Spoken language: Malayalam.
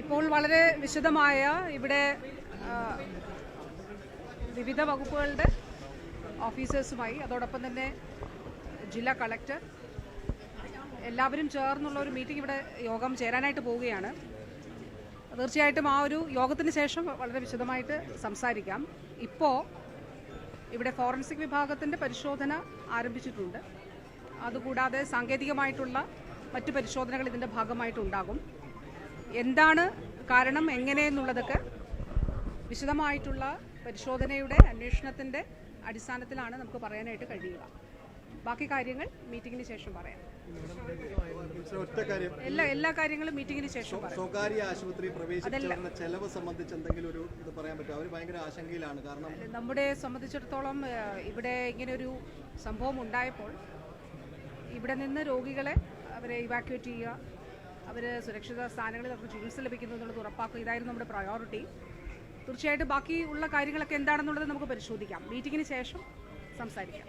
ഇപ്പോൾ വളരെ വിശദമായ ഇവിടെ വിവിധ വകുപ്പുകളുടെ ഓഫീസേഴ്സുമായി അതോടൊപ്പം തന്നെ ജില്ലാ കളക്ടർ എല്ലാവരും ചേർന്നുള്ള ഒരു മീറ്റിംഗ് ഇവിടെ യോഗം ചേരാനായിട്ട് പോവുകയാണ്. തീർച്ചയായിട്ടും ആ ഒരു യോഗത്തിന് ശേഷം വളരെ വിശദമായിട്ട് സംസാരിക്കാം. ഇപ്പോൾ ഇവിടെ ഫോറൻസിക് വിഭാഗത്തിൻ്റെ പരിശോധന ആരംഭിച്ചിട്ടുണ്ട്. അതുകൂടാതെ സാങ്കേതികമായിട്ടുള്ള മറ്റു പരിശോധനകൾ ഇതിൻ്റെ ഭാഗമായിട്ടുണ്ടാകും. എന്താണ് കാരണം എങ്ങനെയെന്നുള്ളതൊക്കെ വിശദമായിട്ടുള്ള പരിശോധനയുടെ അന്വേഷണത്തിൻ്റെ അടിസ്ഥാനത്തിലാണ് നമുക്ക് പറയാനായിട്ട് കഴിയുക. ബാക്കി കാര്യങ്ങൾ മീറ്റിംഗിന് ശേഷം പറയാം. എല്ലാ കാര്യങ്ങളും മീറ്റിംഗിന് ശേഷം പറയാം. സ്വകാര്യ ആശുപത്രി പ്രവേശിച്ചവരുടെ ചെലവ് സംബന്ധിച്ച് എന്തെങ്കിലും ഒരു ഇത് പറയാൻ പറ്റുമോ? അവർ ഭയങ്കര ആശങ്കയിലാണ്. കാരണം നമ്മുടെ സംബന്ധിച്ചിടത്തോളം ഇവിടെ ഇങ്ങനെയൊരു സംഭവം ഉണ്ടായപ്പോൾ ഇവിടെ നിന്ന് രോഗികളെ അവരെ ഇവാക്യുവേറ്റ് ചെയ്യുക, അവർ സുരക്ഷിത സ്ഥാനങ്ങളിൽ അവർക്ക് ചികിത്സ ലഭിക്കുന്നു എന്നുള്ളത് ഉറപ്പാക്കുക, ഇതായിരുന്നു നമ്മുടെ പ്രയോറിറ്റി. തീർച്ചയായിട്ടും ബാക്കിയുള്ള കാര്യങ്ങളൊക്കെ എന്താണെന്നുള്ളത് നമുക്ക് പരിശോധിക്കാം. മീറ്റിംഗിന് ശേഷം സംസാരിക്കാം.